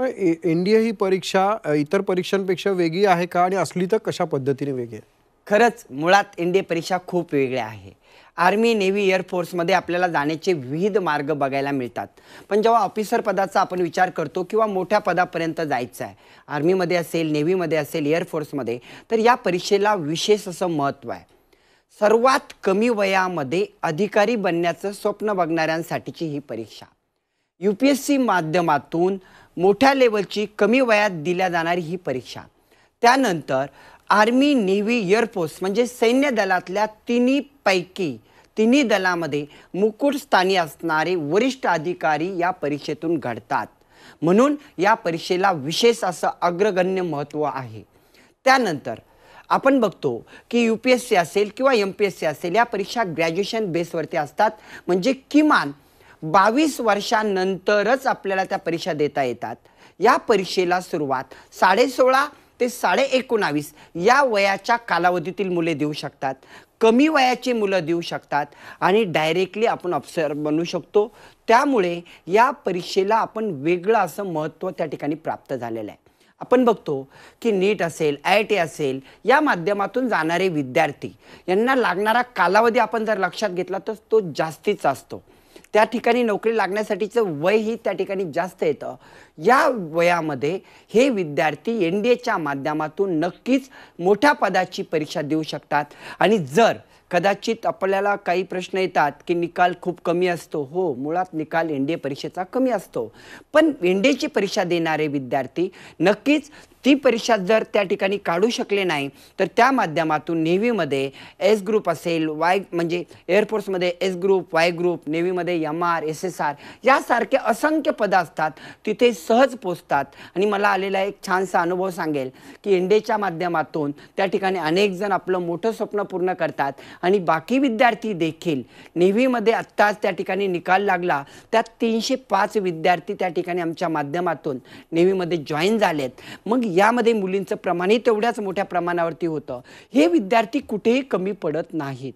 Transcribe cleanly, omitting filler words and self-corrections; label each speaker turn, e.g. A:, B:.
A: NDA ही परीक्षा इतर परीक्षांपेक्षा वेगळी आहे का आणि असली तर कशा पद्धतीने वेगळी आहे?
B: खरंच मुळात एनडीए परीक्षा खूप वेगळ्या आहे. आर्मी, नेव्ही, एअरफोर्समध्ये आपल्याला जाण्याचे विविध मार्ग बघायला मिळतात. पण जेव्हा ऑफिसर पदाचा आपण विचार करतो किंवा मोठ्या पदापर्यंत जायचं आहे, आर्मीमध्ये असेल, नेव्हीमध्ये असेल, एअरफोर्समध्ये, तर या परीक्षेला विशेष असं महत्त्व आहे. सर्वात कमी वयामध्ये अधिकारी बनण्याचं स्वप्न बघणाऱ्यांसाठीची ही परीक्षा. UPSC माध्यमातून मोठ्या लेवलची कमी वयात दिल्या जाणारी ही परीक्षा. त्यानंतर आर्मी, नेव्ही, एअरफोर्स म्हणजे सैन्य दलातल्या तिन्ही दलामध्ये मुकुटस्थानी असणारे वरिष्ठ अधिकारी या परीक्षेतून घडतात. म्हणून या परीक्षेला विशेष असं अग्रगण्य महत्त्व आहे. त्यानंतर आपण बघतो की UPSC असेल किंवा MPSC असेल, या परीक्षा ग्रॅज्युएशन बेसवरती असतात. म्हणजे किमान 22 वर्षांनंतरच आपल्याला त्या परीक्षा देता येतात. या परीक्षेला सुरुवात 16.5 ते 19.5 या वयाच्या कालावधीतील मुले देऊ शकतात. कमी वयाची मुलं देऊ शकतात आणि डायरेक्टली आपण अफसर बनू शकतो. त्यामुळे या परीक्षेला आपण वेगळं असं महत्त्व त्या ठिकाणी प्राप्त झालेलं आहे. आपण बघतो की नीट असेल, IIT असेल, या माध्यमातून जाणारे विद्यार्थी यांना लागणारा कालावधी आपण जर लक्षात घेतला तर तो जास्तीच असतो. त्या ठिकाणी नोकरी लागण्यासाठीचं वयही त्या ठिकाणी जास्त येतं. या वयामध्ये हे विद्यार्थी NDAच्या माध्यमातून नक्कीच मोठ्या पदाची परीक्षा देऊ शकतात. आणि जर कदाचित आपल्याला काही प्रश्न येतात की निकाल खूप कमी असतो. हो, मुळात निकाल NDA परीक्षेचा कमी असतो. पण NDAची परीक्षा देणारे विद्यार्थी नक्कीच ती परीक्षा जर त्या ठिकाणी काढू शकले नाही तर त्या माध्यमातून नेव्हीमध्ये S ग्रुप असेल, म्हणजे एअरफोर्समध्ये S ग्रुप, Y ग्रुप, नेव्हीमध्ये MR, SSR यासारखे असंख्य पदं असतात, तिथे सहज पोचतात. आणि मला आलेला एक छानसा अनुभव सांगेल की NDAच्या माध्यमातून त्या ठिकाणी अनेक जण आपलं मोठं स्वप्न पूर्ण करतात. आणि बाकी विद्यार्थी देखील नेव्हीमध्ये आत्ताच त्या ठिकाणी निकाल लागला, त्यात 305 विद्यार्थी त्या ठिकाणी आमच्या माध्यमातून नेव्हीमध्ये जॉईन झालेत. मग यामध्ये मुलींचं प्रमाणही तेवढ्याच मोठ्या प्रमाणावरती होतं. हे विद्यार्थी कुठेही कमी पडत नाहीत.